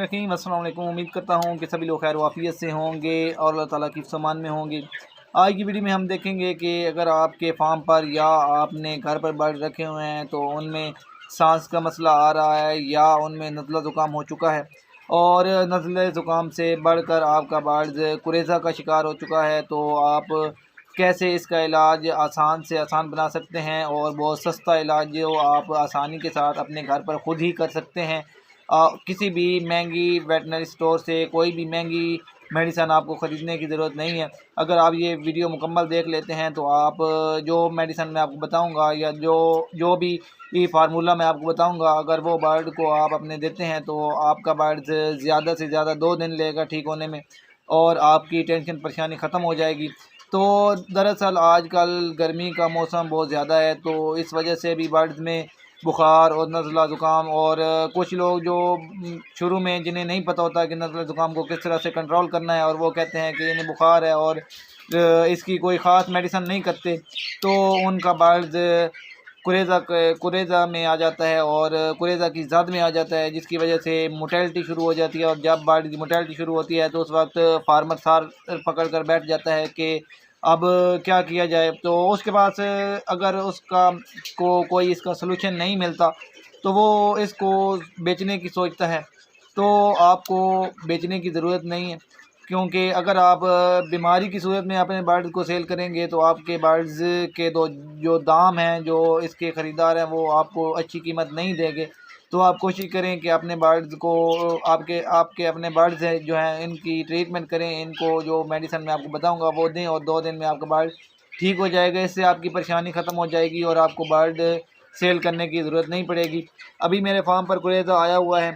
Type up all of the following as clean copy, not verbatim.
रहीम। अस्सलाम वालेकुम। उम्मीद करता हूँ कि सभी लोग खैर वाफियत से होंगे और अल्लाह ताला की फ़रमान में होंगे। आज की वीडियो में हम देखेंगे कि अगर आपके फार्म पर या आपने घर पर बर्ड रखे हुए हैं तो उनमें सांस का मसला आ रहा है या उनमें नज़ला ज़ुकाम हो चुका है और नज़ले ज़ुकाम से बढ़कर आपका बर्ड कुरेज़ा का शिकार हो चुका है, तो आप कैसे इसका इलाज आसान से आसान बना सकते हैं और बहुत सस्ता इलाज जो आप आसानी के साथ अपने घर पर ख़ुद ही कर सकते हैं। किसी भी महंगी वेटनरी स्टोर से कोई भी महंगी मेडिसन आपको ख़रीदने की ज़रूरत नहीं है। अगर आप ये वीडियो मुकम्मल देख लेते हैं तो आप जो मेडिसन मैं आपको बताऊंगा या जो जो भी ये फार्मूला मैं आपको बताऊंगा, अगर वो बर्ड को आप अपने देते हैं तो आपका बर्ड ज़्यादा से ज़्यादा 2 दिन लेगा ठीक होने में और आपकी टेंशन परेशानी ख़त्म हो जाएगी। तो दरअसल आजकल गर्मी का मौसम बहुत ज़्यादा है, तो इस वजह से भी बर्ड्स में बुखार और नज़ला ज़ुकाम और कुछ लोग जो शुरू में जिन्हें नहीं पता होता कि नज़ला ज़ुकाम को किस तरह से कंट्रोल करना है और वो कहते हैं कि इन्हें बुखार है और इसकी कोई ख़ास मेडिसिन नहीं करते, तो उनका बर्ड कुरेज़ा में आ जाता है और कुरेज़ा की ज़द में आ जाता है, जिसकी वजह से मोटेलिटी शुरू हो जाती है। और जब बर्ड की मोटेलिटी शुरू होती है तो उस वक्त फार्मर सार पकड़ कर बैठ जाता है कि अब क्या किया जाए। तो उसके पास अगर उसका कोई इसका सलूशन नहीं मिलता तो वो इसको बेचने की सोचता है। तो आपको बेचने की ज़रूरत नहीं है, क्योंकि अगर आप बीमारी की सूरत में अपने बर्ड्स को सेल करेंगे तो आपके बर्ड्स के जो दाम हैं, जो इसके ख़रीदार हैं, वो आपको अच्छी कीमत नहीं देंगे। तो आप कोशिश करें कि अपने बर्ड्स को आपके आपके अपने बर्ड्स हैं जो हैं इनकी ट्रीटमेंट करें, इनको जो मेडिसिन मैं आपको बताऊंगा वो दें और 2 दिन में आपका बर्ड ठीक हो जाएगा। इससे आपकी परेशानी ख़त्म हो जाएगी और आपको बर्ड सेल करने की ज़रूरत नहीं पड़ेगी। अभी मेरे फार्म पर कुरेज़ा आया हुआ है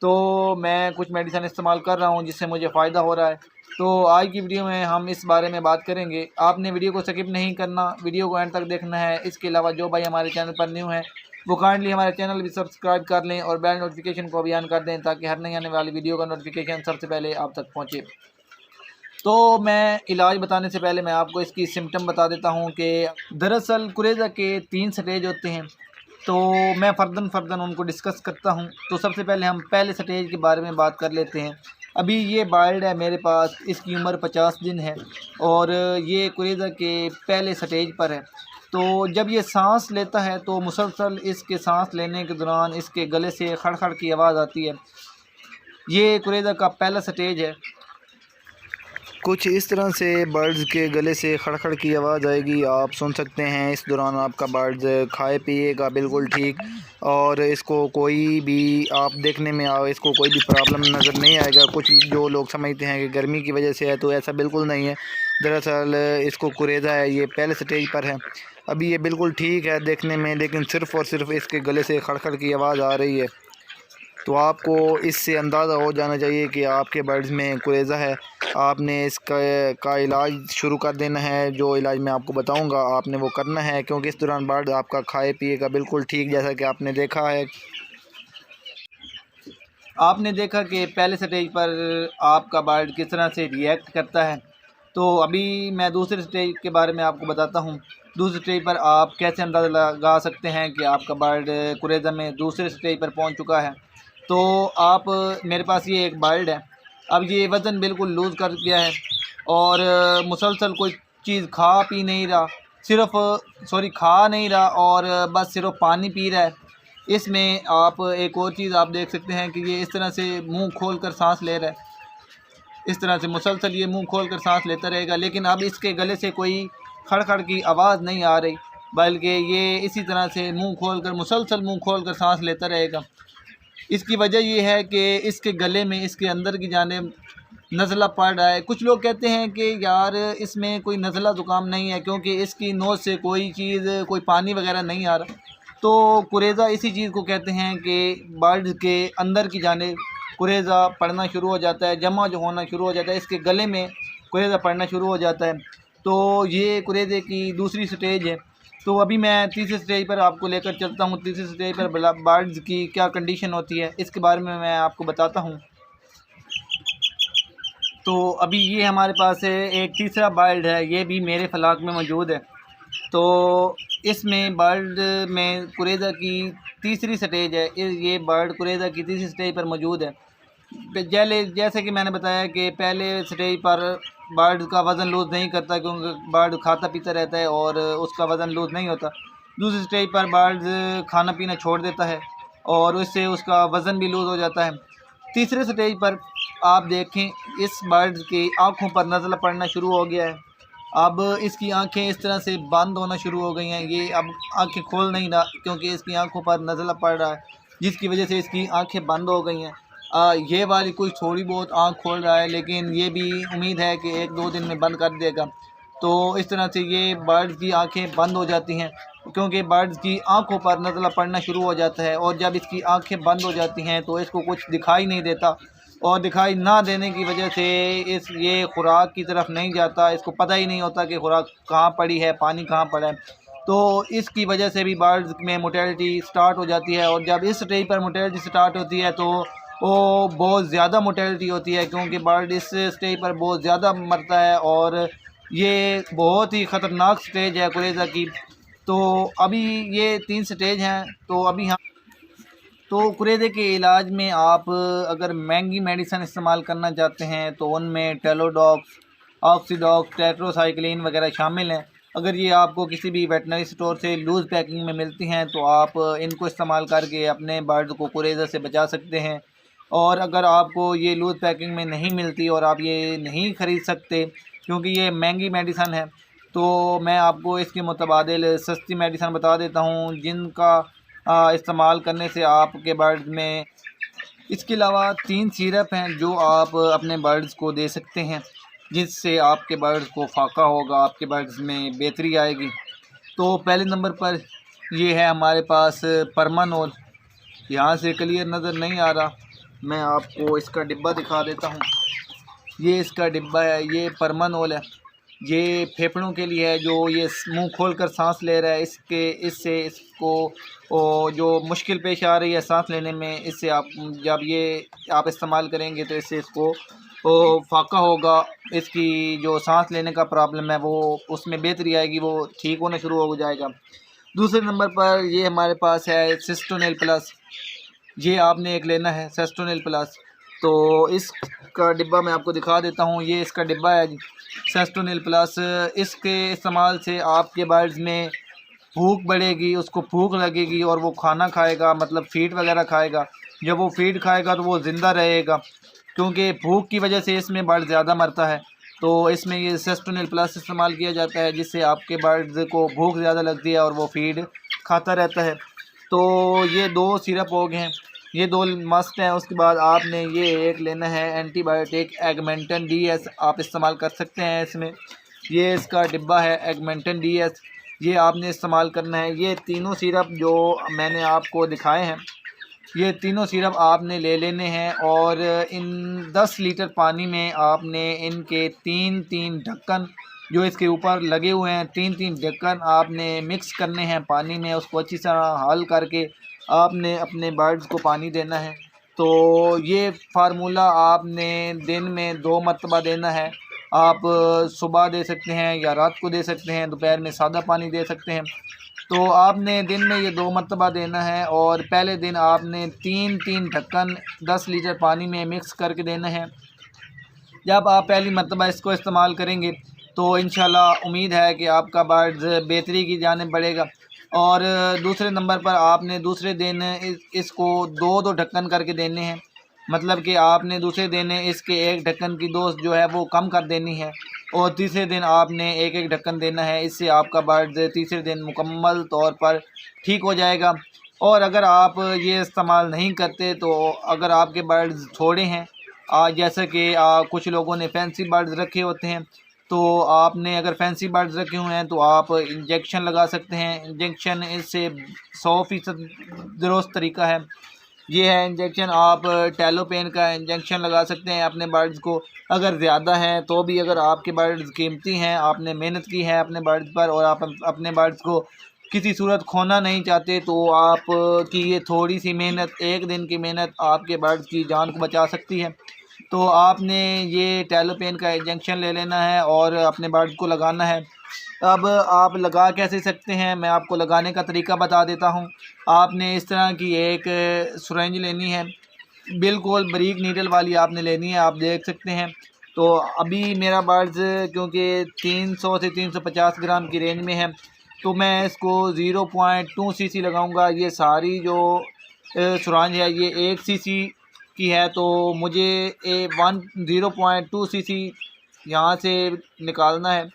तो मैं कुछ मेडिसिन इस्तेमाल कर रहा हूँ जिससे मुझे फ़ायदा हो रहा है। तो आज की वीडियो में हम इस बारे में बात करेंगे। आपने वीडियो को स्किप नहीं करना, वीडियो को एंड तक देखना है। इसके अलावा जो भाई हमारे चैनल पर न्यू है वो काइंडली हमारे चैनल भी सब्सक्राइब कर लें और बेल नोटिफिकेशन को भी ऑन कर दें ताकि हर नई आने वाली वीडियो का नोटिफिकेशन सबसे पहले आप तक पहुँचे। तो मैं इलाज बताने से पहले मैं आपको इसकी सिम्टम बता देता हूँ कि दरअसल कुरेज़ा के 3 स्टेज होते हैं, तो मैं फ़र्दन उनको डिस्कस करता हूँ। तो सबसे पहले हम पहले स्टेज के बारे में बात कर लेते हैं। अभी ये बर्ड है मेरे पास, इसकी उम्र 50 दिन है और ये कुरेज़ा के पहले स्टेज पर है। तो जब ये सांस लेता है तो मुसलसल इसके सांस लेने के दौरान इसके गले से खड़खड़ की आवाज़ आती है। ये कुरेज़ा का पहला स्टेज है। कुछ इस तरह से बर्ड्स के गले से खड़खड़ की आवाज़ आएगी, आप सुन सकते हैं। इस दौरान आपका बर्ड खाए पिएगा बिल्कुल ठीक और इसको कोई भी आप देखने में आओ इसको कोई भी प्रॉब्लम नज़र नहीं आएगा। कुछ जो लोग समझते हैं कि गर्मी की वजह से है, तो ऐसा बिल्कुल नहीं है। दरअसल इसको कुरेज़ा है, ये पहले स्टेज पर है। अभी ये बिल्कुल ठीक है देखने में, लेकिन सिर्फ़ और सिर्फ इसके गले से खड़खड़ की आवाज़ आ रही है। तो आपको इससे अंदाज़ा हो जाना चाहिए कि आपके बर्ड्स में कुरेज़ा है। आपने इसका इलाज शुरू कर देना है। जो इलाज मैं आपको बताऊंगा आपने वो करना है, क्योंकि इस दौरान बर्ड आपका खाए पिएगा बिल्कुल ठीक, जैसा कि आपने देखा है। आपने देखा कि पहले स्टेज पर आपका बर्ड किस तरह से रिएक्ट करता है। तो अभी मैं दूसरे स्टेज के बारे में आपको बताता हूँ। दूसरे स्टेज पर आप कैसे अंदाज़ा लगा सकते हैं कि आपका बर्ड कुरेज़ा में दूसरे स्टेज पर पहुँच चुका है। तो आप मेरे पास ये एक बर्ड है, अब ये वज़न बिल्कुल लूज़ कर गया है और मुसलसल कोई चीज़ खा नहीं रहा और बस सिर्फ पानी पी रहा है। इसमें आप एक और चीज़ आप देख सकते हैं कि ये इस तरह से मुंह खोल कर सांस ले रहा है। इस तरह से मुसलसल ये मुंह खोल कर सांस लेता रहेगा, लेकिन अब इसके गले से कोई खड़खड़ की आवाज़ नहीं आ रही, बल्कि ये इसी तरह से मुसलसल मुंह खोल कर सांस लेता रहेगा। इसकी वजह ये है कि इसके गले में इसके अंदर की जानिब नज़ला पड़ रहा है। कुछ लोग कहते हैं कि यार इसमें कोई नज़ला ज़ुकाम नहीं है क्योंकि इसकी नोज़ से कोई पानी वगैरह नहीं आ रहा। तो कुरेज़ा इसी चीज़ को कहते हैं कि बर्ड के अंदर की जानिब कुरेज़ा पड़ना शुरू हो जाता है, जमा जो होना शुरू हो जाता है, इसके गले में कुरेज़ा पड़ना शुरू हो जाता है। तो ये कुरेज़े की दूसरी स्टेज है। तो अभी मैं तीसरे स्टेज पर आपको लेकर चलता हूँ। तीसरे स्टेज पर बर्ड्स की क्या कंडीशन होती है इसके बारे में मैं आपको बताता हूँ। तो अभी ये हमारे पास एक तीसरा बर्ड है, ये भी मेरे फलाक में मौजूद है। तो इसमें बर्ड में कुरेज़ा की तीसरी स्टेज है। ये बर्ड कुरेज़ा की तीसरी स्टेज पर मौजूद है। जैसे कि मैंने बताया कि पहले स्टेज पर बर्ड का वज़न लूज़ नहीं करता, क्योंकि बर्ड खाता पीता रहता है और उसका वज़न लूज़ नहीं होता। दूसरी स्टेज पर बर्ड खाना पीना छोड़ देता है और उससे उसका वज़न भी लूज़ हो जाता है। तीसरे स्टेज पर आप देखें, इस बर्ड की आँखों पर नज़ला पड़ना शुरू हो गया है। अब इसकी आँखें इस तरह से बंद होना शुरू हो गई हैं, ये अब आँखें खोल नहीं रहा, क्योंकि इसकी आँखों पर नज़ला पड़ रहा है, जिसकी वजह से इसकी आँखें बंद हो गई हैं। ये वाली कुछ थोड़ी बहुत आँख खोल रहा है, लेकिन ये भी उम्मीद है कि 1-2 दिन में बंद कर देगा। तो इस तरह से ये बर्ड की आँखें बंद हो जाती हैं, क्योंकि बर्ड की आँखों पर नज़ला पड़ना शुरू हो जाता है, और जब इसकी आँखें बंद हो जाती हैं तो इसको कुछ दिखाई नहीं देता, और दिखाई ना देने की वजह से ये खुराक की तरफ नहीं जाता। इसको पता ही नहीं होता कि खुराक कहाँ पड़ी है, पानी कहाँ पड़ा है। तो इसकी वजह से भी बर्ड्स में मोर्टेलिटी स्टार्ट हो जाती है, और जब इस स्टेज पर मोर्टेलिटी स्टार्ट होती है तो वो बहुत ज़्यादा मोर्टेलिटी होती है, क्योंकि बर्ड इस स्टेज पर बहुत ज़्यादा मरता है, और ये बहुत ही ख़तरनाक स्टेज है कुरेज़ा की। तो अभी ये 3 स्टेज हैं। तो अभी हम तो कुरेदे के इलाज में आप अगर महंगी मेडिसिन इस्तेमाल करना चाहते हैं तो उनमें टेलोडॉक्स, ऑक्सीडॉक्स, टेट्रासाइक्लिन वगैरह शामिल हैं। अगर ये आपको किसी भी वेटनरी स्टोर से लूज़ पैकिंग में मिलती हैं तो आप इनको इस्तेमाल करके अपने बर्ड को कुरेज़ा से बचा सकते हैं। और अगर आपको ये लूज़ पैकिंग में नहीं मिलती और आप ये नहीं ख़रीद सकते, क्योंकि ये महंगी मेडिसन है, तो मैं आपको इसके मुतबादिल सस्ती मेडिसन बता देता हूँ, जिनका इस्तेमाल करने से आपके बर्ड्स में इसके अलावा 3 सिरप हैं जो आप अपने बर्ड्स को दे सकते हैं, जिससे आपके बर्ड्स को फ़ाका होगा, आपके बर्ड्स में बेहतरी आएगी। तो पहले नंबर पर ये है हमारे पास परमानोल। यहाँ से क्लियर नज़र नहीं आ रहा, मैं आपको इसका डिब्बा दिखा देता हूँ। ये इसका डिब्बा है, ये परमानोल है। ये फेफड़ों के लिए है, जो ये मुंह खोलकर सांस ले रहा है, इससे इसको जो मुश्किल पेश आ रही है सांस लेने में, इससे आप जब ये आप इस्तेमाल करेंगे तो इससे इसको फाका होगा। इसकी जो सांस लेने का प्रॉब्लम है वो उसमें बेहतरी आएगी, वो ठीक होना शुरू हो जाएगा। दूसरे नंबर पर ये हमारे पास है सिस्टोनिल प्लस। ये आपने एक लेना है सेस्टोनिल प्लस। तो इसका डिब्बा मैं आपको दिखा देता हूँ, ये इसका डिब्बा है जी, सेस्टोनिल प्लस। इसके इस्तेमाल से आपके बर्ड्स में भूख बढ़ेगी, उसको भूख लगेगी और वो खाना खाएगा, मतलब फीड वगैरह खाएगा। जब वो फीड खाएगा तो वो ज़िंदा रहेगा, क्योंकि भूख की वजह से इसमें बर्ड ज़्यादा मरता है। तो इसमें ये सेस्टोनिल प्लस इस्तेमाल किया जाता है, जिससे आपके बर्ड्स को भूख ज़्यादा लगती है और वो फीड खाता रहता है। तो ये 2 सिरप हो गए हैं, ये 2 मस्ट हैं। उसके बाद आपने ये एक लेना है एंटीबायोटिक एगमेंटन डीएस, आप इस्तेमाल कर सकते हैं इसमें। ये इसका डिब्बा है एगमेंटन डीएस, ये आपने इस्तेमाल करना है। ये तीनों सिरप जो मैंने आपको दिखाए हैं, ये तीनों सिरप आपने ले लेने हैं, और इन 10 लीटर पानी में आपने इनके 3-3 ढक्कन जो इसके ऊपर लगे हुए हैं, 3-3 ढक्कन आपने मिक्स करने हैं पानी में। उसको अच्छी तरह हल करके आपने अपने बर्ड्स को पानी देना है। तो ये फार्मूला आपने दिन में 2 मरतबा देना है। आप सुबह दे सकते हैं या रात को दे सकते हैं, दोपहर में सादा पानी दे सकते हैं। तो आपने दिन में ये 2 मरतबा देना है, और पहले दिन आपने 3-3 ढक्कन 10 लीटर पानी में मिक्स करके देना है। जब आप पहली मरतबा इसको इस्तेमाल करेंगे तो इंशाल्लाह उम्मीद है कि आपका बर्ड्स बेहतरी की जानिब बढ़ेगा। और दूसरे नंबर पर आपने दूसरे दिन इसको 2-2 ढक्कन करके देने हैं, मतलब कि आपने दूसरे दिन इसके एक ढक्कन की डोज जो है वो कम कर देनी है, और तीसरे दिन आपने एक ढक्कन देना है। इससे आपका बर्ड तीसरे दिन मुकम्मल तौर पर ठीक हो जाएगा। और अगर आप ये इस्तेमाल नहीं करते, तो अगर आपके बर्ड्स थोड़े हैं, जैसे कि कुछ लोगों ने फैंसी बर्ड्स रखे होते हैं, तो आपने अगर फैंसी बर्ड्स रखे हुए हैं तो आप इंजेक्शन लगा सकते हैं। इंजेक्शन इससे 100% दुरुस्त तरीका है। ये है इंजेक्शन, आप टेलोपेन का इंजेक्शन लगा सकते हैं अपने बर्ड्स को। अगर ज़्यादा है तो भी, अगर आपके बर्ड्स कीमती हैं, आपने मेहनत की है अपने बर्ड्स पर, और आप अपने बर्ड्स को किसी सूरत खोना नहीं चाहते, तो आप की ये थोड़ी सी मेहनत, एक दिन की मेहनत आपके बर्ड्स की जान को बचा सकती है। तो आपने ये टेलोपेन का इंजेक्शन ले लेना है और अपने बर्ड्स को लगाना है। अब आप लगा कैसे सकते हैं, मैं आपको लगाने का तरीका बता देता हूँ। आपने इस तरह की एक सिरिंज लेनी है, बिल्कुल बारीक नीडल वाली आपने लेनी है, आप देख सकते हैं। तो अभी मेरा बर्ड्स क्योंकि 300 से 350 ग्राम की रेंज में है, तो मैं इसको 0.2 सीसी लगाऊंगा। ये सारी जो सुरांज है ये 1 सीसी की है, तो मुझे 0.2 सीसी यहाँ से निकालना है।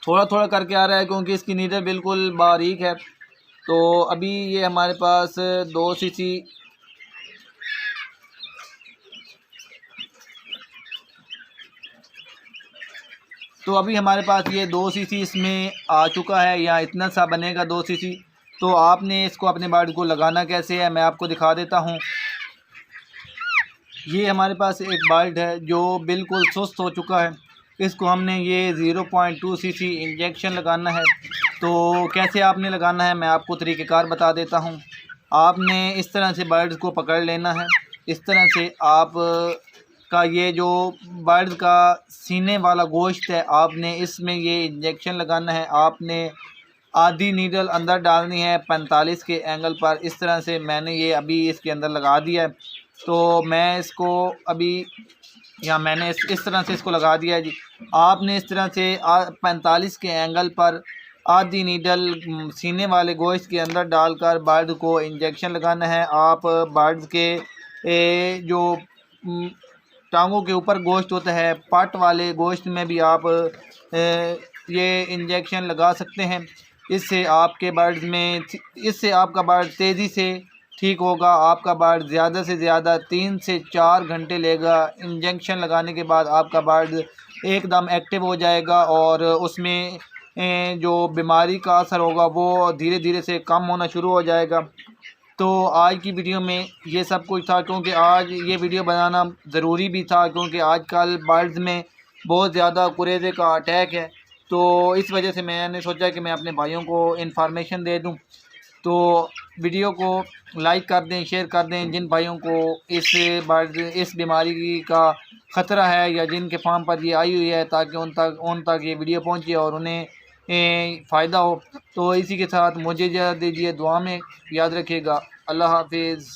थोड़ा थोड़ा करके आ रहा है क्योंकि इसकी नीडल बिल्कुल बारीक है। तो अभी ये हमारे पास 2 सीसी तो अभी हमारे पास ये 2 सीसी इसमें आ चुका है, या इतना सा बनेगा 2 सीसी। तो आपने इसको अपने बर्ड को लगाना कैसे है मैं आपको दिखा देता हूँ। ये हमारे पास एक बर्ड है जो बिल्कुल सुस्त हो चुका है, इसको हमने ये 0.2 सीसी इंजेक्शन लगाना है। तो कैसे आपने लगाना है मैं आपको तरीक़ेकार बता देता हूँ। आपने इस तरह से बर्ड्स को पकड़ लेना है, इस तरह से आप का ये जो बर्ड का सीने वाला गोश्त है आपने इसमें ये इंजेक्शन लगाना है। आपने आधी नीडल अंदर डालनी है 45 के एंगल पर। इस तरह से मैंने ये अभी इसके अंदर लगा दिया है। तो मैं इसको अभी मैंने इस तरह से इसको लगा दिया है जी। आपने इस तरह से 45 के एंगल पर आधी नीडल सीने वाले गोश्त के अंदर डालकर बर्ड को इंजेक्शन लगाना है। आप बर्ड्स के जो टांगों के ऊपर गोश्त होता है, पाट वाले गोश्त में भी आप ये इंजेक्शन लगा सकते हैं। इससे आपके बर्ड्स में इससे आपका बर्ड तेज़ी से ठीक होगा। आपका बर्ड ज़्यादा से ज़्यादा 3 से 4 घंटे लेगा। इंजेक्शन लगाने के बाद आपका बर्ड एकदम एक्टिव हो जाएगा और उसमें जो बीमारी का असर होगा वो धीरे धीरे से कम होना शुरू हो जाएगा। तो आज की वीडियो में ये सब कुछ था, क्योंकि आज ये वीडियो बनाना ज़रूरी भी था क्योंकि आजकल बर्ड्स में बहुत ज़्यादा कुरेज़े का अटैक है। तो इस वजह से मैंने सोचा कि मैं अपने भाइयों को इन्फॉर्मेशन दे दूं। तो वीडियो को लाइक कर दें, शेयर कर दें जिन भाइयों को इस बीमारी का ख़तरा है या जिनके फार्म पर ये आई हुई है, ताकि उन तक ये वीडियो पहुंचे और उन्हें फ़ायदा हो। तो इसी के साथ मुझे इजाज़त दीजिए, दुआ में याद रखिएगा। अल्लाह हाफिज़।